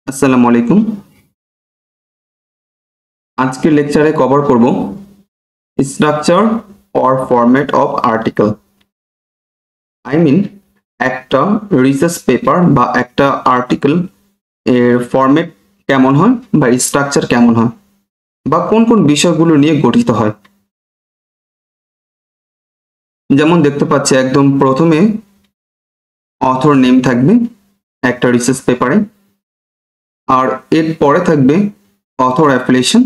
আসসালামু আলাইকুম। আজকের লেকচারে কভার করব structure or format of article. একটা রিসার্চ পেপার বা একটা আর্টিকেল এর ফরম্যাট কেমন হয় বা স্ট্রাকচার কেমন হয় বা কোন কোন বিষয়গুলো নিয়ে গঠিত হয়। যেমন দেখতে পাচ্ছি একদম প্রথমে অথর নেম থাকবে একটা রিসার্চ পেপারে, আর এর পরে থাকবে অথর অ্যাফিলিয়েশন।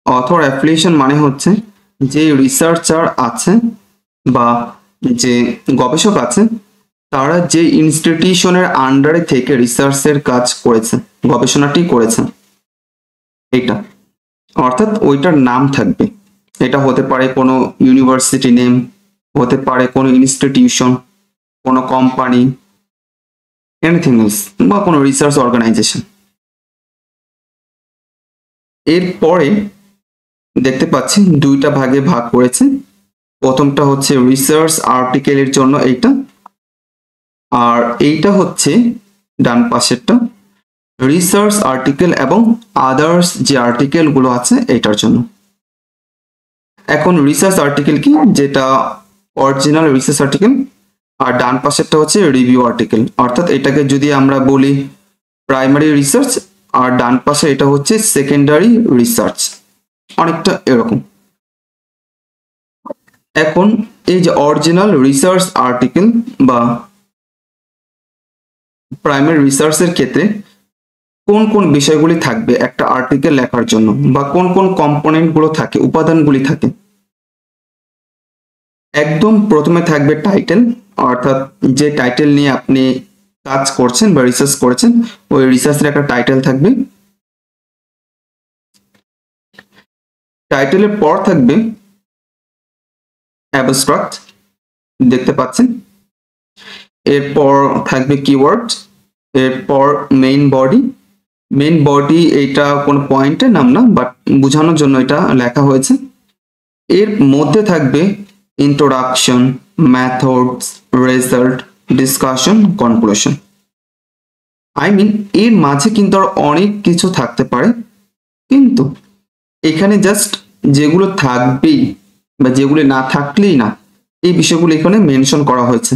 অথর অ্যাফিলিয়েশন মানে হচ্ছে যে রিসার্চার আছে বা যে গবেষক আছে তারা যে ইনস্টিটিউশনের আন্ডারে থেকে রিসার্চের কাজ করেছে, গবেষণাটি করেছে, এটা অর্থাৎ ওইটার নাম থাকবে। এটা হতে পারে কোনো ইউনিভার্সিটি নেম, হতে পারে কোনো ইনস্টিটিউশন, কোনো কোম্পানি, এনিথিং এলস, বা কোনো রিসার্চ অর্গানাইজেশন। এরপরে দেখতে পাচ্ছি দুইটা ভাগে ভাগ করেছে। প্রথমটা হচ্ছে রিসার্চ আর্টিকেলের জন্য এইটা, আর এইটা হচ্ছে ডান পাশেরটা রিসার্চ আর্টিকেল এবং আদার্স যে আর্টিকেল গুলো আছে এটার জন্য। এখন রিসার্চ আর্টিকেল কি, যেটা অরিজিনাল রিসার্চ আর্টিকেল, আর ডান পাশেরটা হচ্ছে রিভিউ আর্টিকেল। অর্থাৎ এটাকে যদি আমরা বলি প্রাইমারি রিসার্চ, আর ডান পাশে এটা হচ্ছে সেকেন্ডারি রিসার্চ, অনেকটা এরকম। এখন এই যে অরিজিনাল রিসার্চ আর্টিকেল বা প্রাইমারি রিসার্চের ক্ষেত্রে কোন কোন বিষয়গুলি থাকবে একটা আর্টিকেল লেখার জন্য, বা কোন কোন কম্পোনেন্ট গুলো থাকে, উপাদানগুলি থাকে। একদম প্রথমে থাকবে টাইটেল, অর্থাৎ যে টাইটেল নিয়ে আপনি কাজ করছেন বা রিসার্চ করেছেন ওই রিসার্চের একটা টাইটেল থাকবে। টাইটেলের পর থাকবে অ্যাবস্ট্রাক্ট, দেখতে পাচ্ছেন। এরপর থাকবে কিওয়ার্ড, এরপর মেইন বডি। মেইন বডি এইটা কোনো পয়েন্টের নাম না, বাট বোঝানোর জন্য এটা লেখা হয়েছে। এর মধ্যে থাকবে introduction, methods, result, discussion, conclusion. এর মাঝে কিন্তু আর অনেক কিছু থাকতে পারে, কিন্তু এখানে জাস্ট যেগুলো থাকবেই বা যেগুলো না থাকলেই না, এই বিষয়গুলো এখানে মেনশন করা হয়েছে।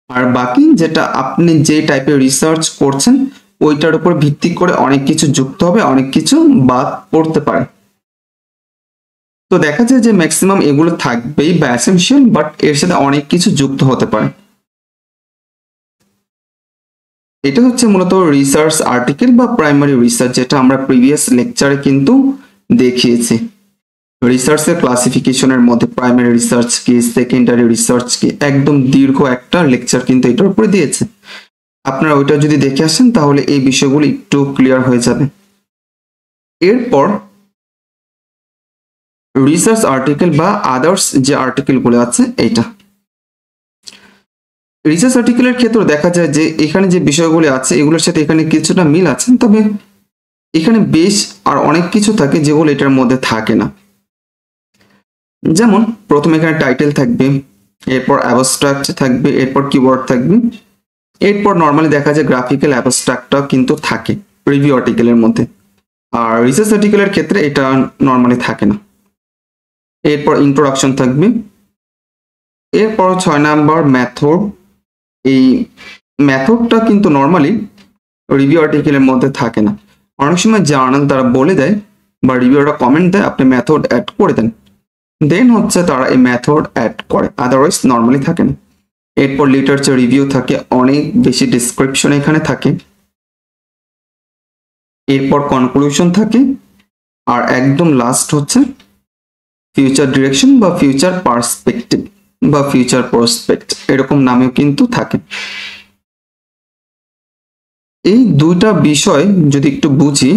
আর বাকি যেটা আপনি যে টাইপের রিসার্চ করছেন ওইটার উপর ভিত্তি করে অনেক কিছু যুক্ত হবে, অনেক কিছু বাদ পড়তে পারে। তো দেখা যায় যে ম্যাক্সিমাম এগুলো থাকবেই বা এসেনশিয়াল, বাট এর সাথে অনেক কিছু যুক্ত হতে পারে। এটা হচ্ছে মূলত রিসার্চ আর্টিকেল বা প্রাইমারি রিসার্চ, যেটা আমরা প্রিভিয়াস লেকচারে কিন্তু দেখিয়েছি। রিসার্চের ক্লাসিফিকেশনের মধ্যে প্রাইমারি রিসার্চ কি, সেকেন্ডারি রিসার্চ কি, একদম দীর্ঘ একটা লেকচার কিন্তু এটার উপরে দিয়েছে। আপনারা ওইটা যদি দেখে আসেন তাহলে এই বিষয়গুলো একটু ক্লিয়ার হয়ে যাবে। এরপর রিসার্চ আর্টিকেল বা আদার্স যে আর্টিকেলগুলো আছে এইটা। রিসার্চ আর্টিকেলের ক্ষেত্রে দেখা যায় যে এখানে যে বিষয়গুলি আছে এগুলোর সাথে এখানে কিছুটা মিল আছে, তবে এখানে বেশ আর অনেক কিছু থাকে যেগুলো এটার মধ্যে থাকে না। যেমন প্রথমে এখানে টাইটেল থাকবে, এরপর অ্যাবস্ট্রাক্ট থাকবে, এরপর কিওয়ার্ড থাকবে, এরপর নর্মালি দেখা যায় গ্রাফিক্যাল অ্যাবস্ট্রাক্টটা কিন্তু থাকে রিভিউ আর্টিকেলের মধ্যে, আর রিসার্চ আর্টিকেলের ক্ষেত্রে এটা নর্মালি থাকে না। এরপর ইন্ট্রোডাকশন থাকবে, এরপর 6 নাম্বার মেথড। এই মেথডটা কিন্তু নর্মালি রিভিউ আর্টিকেলের মধ্যে থাকে না। অনেক সময় জার্নাল তারা বলে দেয় বা রিভিউরা কমেন্ট দেয় আপনি মেথড অ্যাড করে দেন, দেন হচ্ছে তারা এই মেথড অ্যাড করে, আদারওয়াইজ নর্মালি থাকে না। এরপর লিটারেচার রিভিউ থাকে, অনেক বেশি ডিসক্রিপশন এখানে থাকে। এরপর কনক্লুশন থাকে, আর একদম লাস্ট হচ্ছে ফিউচার ডিরেকশন বা ফিউচার পার্সপেক্টিভ বা ফিউচার প্রসপেক্ট, এরকম নামেও কিন্তু থাকে। এই দুইটা বিষয় যদি একটু বুঝি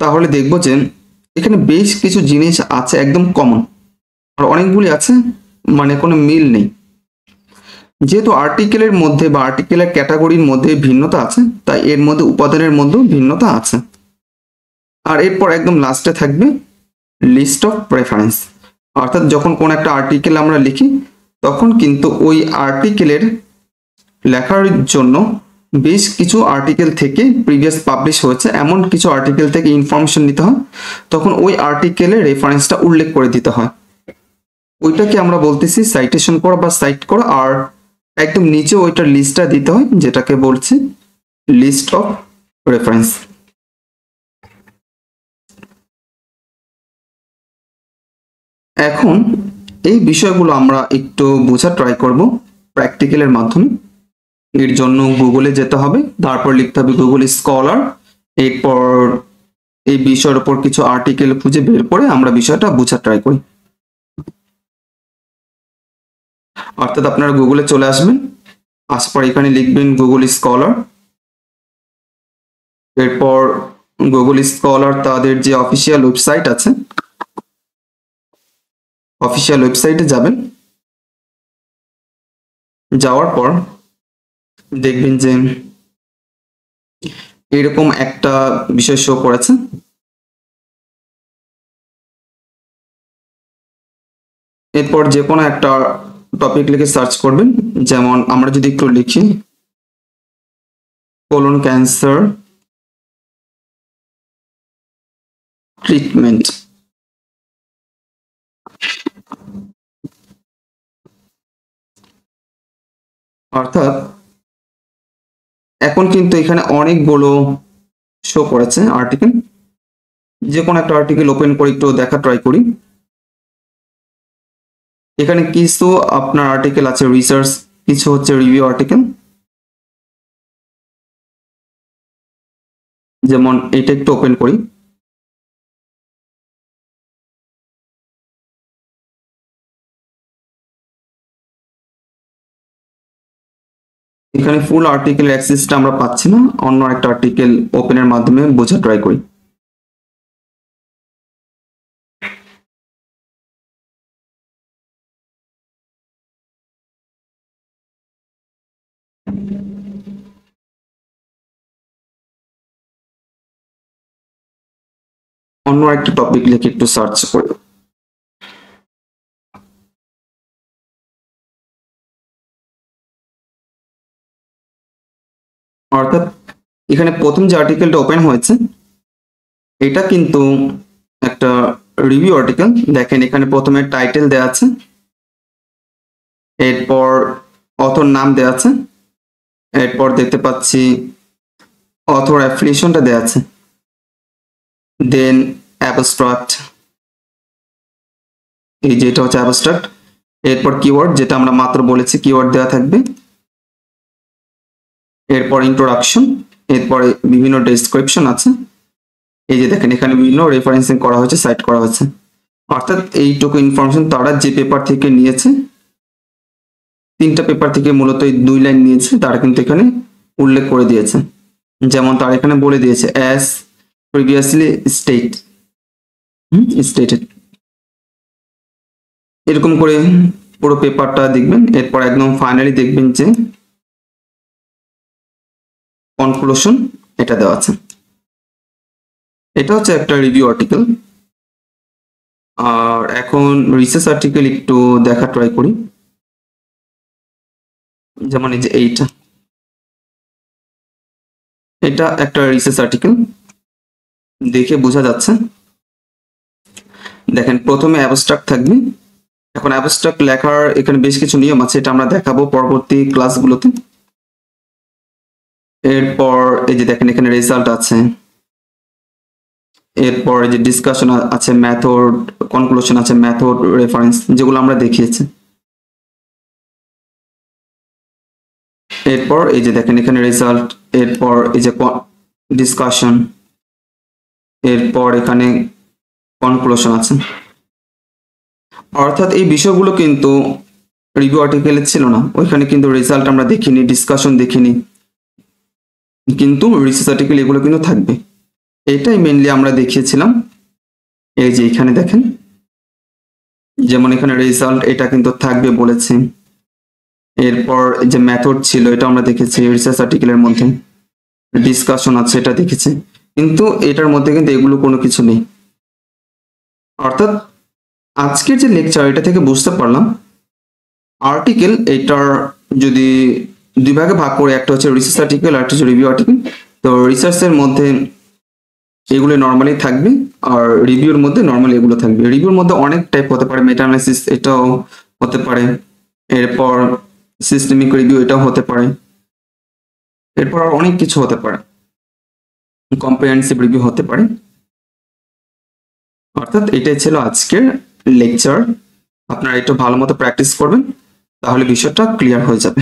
তাহলে দেখবো যে এখানে বেশ কিছু জিনিস আছে একদম কমন, আর অনেকগুলি আছে মানে কোনো মিল নেই। যেহেতু আর্টিকেলের মধ্যে বা আর্টিকেলের ক্যাটাগরির মধ্যে ভিন্নতা আছে, তাই এর মধ্যে উপাদানের মধ্যেও ভিন্নতা আছে। আর এরপর একদম লাস্টে থাকবে লিস্ট অফ প্রেফারেন্স, অর্থাৎ যখন কোন একটা আর্টিকেল আমরা লিখি তখন কিন্তু ওই আর্টিকেলের লেখার জন্য বেশ কিছু আর্টিকেল থেকে প্রিভিয়াস পাবলিশ হয়েছে এমন কিছু আর্টিকেল থেকে ইনফরমেশন নিতে হয়, তখন ওই আর্টিকেলের রেফারেন্সটা উল্লেখ করে দিতে হয়। ওইটাকে আমরা বলতেছি সাইটেশন করা বা সাইট করা। আর একদম নিচে ওইটার লিস্টটা দিতে হয়, যেটাকে বলছি লিস্ট অফ রেফারেন্স। এখন এই বিষয়গুলো আমরা একটু বোঝা ট্রাই করব প্র্যাকটিক্যালের মাধ্যমে। এর জন্য গুগলে যেতে হবে, তারপর লিখতে হবে গুগল স্কলার, এরপর এই বিষয়ের উপর কিছু আর্টিকেল খুঁজে বের করে আমরা বিষয়টা বোঝা ট্রাই করি। অর্থাৎ আপনারা গুগলে চলে আসবেন, আসার পর এখানে লিখবেন গুগল স্কলার। এরপর গুগল স্কলার তাদের যে অফিসিয়াল ওয়েবসাইট আছে, অফিসিয়াল ওয়েবসাইটে যাবেন। যাওয়ার পর দেখবেন যে এরকম একটা বিষয় শো করেছে। এরপর যে কোনো একটা টপিক লিখে সার্চ করবেন। যেমন আমরা যদি একটু লিখি কোলন ক্যান্সার ট্রিটমেন্ট, অর্থাৎ এখন কিন্তু এখানে অনেকগুলো শো করেছে আর্টিকেল। যে কোনো একটা আর্টিকেল ওপেন করে একটু দেখা ট্রাই করি। এখানে কিছু আপনার আর্টিকেল আছে রিসার্চ, কিছু হচ্ছে রিভিউ আর্টিকেল। যেমন এটা একটু ওপেন করি। এখানে ফুল আর্টিকেল অ্যাক্সেসটা আমরা পাচ্ছি না, অন্য একটা আর্টিকেল ওপেনের মাধ্যমে বোঝা ট্রাই করি। অন্য একটা টপিক লিখে একটু সার্চ করি। অর্থাৎ এখানে প্রথম যে আর্টিকেলটা ওপেন হয়েছে এটা কিন্তু একটা রিভিউ আর্টিকেল। দেখেন এখানে প্রথমে টাইটেল দেওয়া আছে, এরপর অথর নাম দেওয়া আছে, এরপর দেখতে পাচ্ছি অথর অ্যাফিলিয়েশনটা দেওয়া আছে, দেন অ্যাবস্ট্রাক্ট, এই যে এটা হচ্ছে অ্যাবস্ট্রাক্ট। এরপর কিওয়ার্ড, যেটা আমরা মাত্র বলেছি কিওয়ার্ড দেওয়া থাকবে। এরপর ইন্ট্রোডাকশন, এরপরে বিভিন্ন ডেসক্রিপশন আছে। এই যে দেখেন এখানে বিভিন্ন রেফারেন্সিং করা হয়েছে, সাইট করা হয়েছে। অর্থাৎ এইটুকু ইনফরমেশন তারা যে পেপার থেকে নিয়েছে, 3টা পেপার থেকে মূলত এই 2 লাইন নিয়েছে, তারা কিন্তু এখানে উল্লেখ করে দিয়েছে। যেমন তারা এখানে বলে দিয়েছে অ্যাজ প্রিভিয়াসলি স্টেটেড, এরকম করে পুরো পেপারটা দেখবেন। এরপর একদম ফাইনালি দেখবেন যে কনক্লুশন এটা দেওয়া আছে। এটা হচ্ছে একটা রিভিউ আর্টিকেল। আর এখন রিসার্চ আর্টিকেল একটু দেখা ট্রাই করি। যেমন এই যে এটা একটা রিসার্চ আর্টিকেল, দেখে বোঝা যাচ্ছে। দেখেন প্রথমে অ্যাবস্ট্রাক্ট থাকবে। এখন অ্যাবস্ট্রাক্ট লেখার এখানে বেশ কিছু নিয়ম আছে, এটা আমরা দেখাবো পরবর্তী ক্লাসগুলোতে। এরপর এই যে দেখেন এখানে রেজাল্ট আছে, এরপর এই যে ডিসকাশন আছে, মেথড, কনক্লুশন আছে, মেথড, রেফারেন্স, যেগুলো আমরা দেখিয়েছি। এরপর এই যে দেখেন এখানে রেজাল্ট, এরপর এই যে ডিসকাশন, এরপর এখানে কনক্লুশন আছে। অর্থাৎ এই বিষয়গুলো কিন্তু রিভিউ আর্টিকেলে ছিল না। ওইখানে কিন্তু রেজাল্ট আমরা দেখিনি, ডিসকাশন দেখিনি, কিন্তু রিসার্চ আর্টিকেল এগুলো কিন্তু থাকবে। এটাই মেইনলি আমরা দেখিয়েছিলাম। এই যে এখানে দেখেন, যেমন এখানে রেজাল্ট এটা কিন্তু থাকবে বলেছে। এরপর যে মেথড ছিল এটা আমরা দেখেছি রিসার্চ আর্টিকেলের মধ্যে, ডিসকাশন আছে এটা দেখেছি, কিন্তু এটার মধ্যে কিন্তু এগুলো কোনো কিছু নেই। অর্থাৎ আজকের যে লেকচার এটা থেকে বুঝতে পারলাম আর্টিকেল এটার যদি দুই ভাগে ভাগ করে, একটা হচ্ছে রিসার্চ আর্টিকেল আর একটা হচ্ছে রিভিউ আর্টিকেল। তো রিসার্চের মধ্যে এগুলো নর্মালি থাকবে, আর রিভিউর মধ্যে নর্মালি এগুলো থাকবে। রিভিউর মধ্যে অনেক টাইপ হতে পারে, মেটা অ্যানালিসিস এটাও হতে পারে, এরপর সিস্টেমিক রিভিউ এটাও হতে পারে, এরপর আর অনেক কিছু হতে পারে, কম্প্রিহেনসিভ রিভিউ হতে পারে। অর্থাৎ এটাই ছিল আজকের লেকচার। আপনারা একটু ভালো মতো প্র্যাকটিস করবেন, তাহলে বিষয়টা ক্লিয়ার হয়ে যাবে।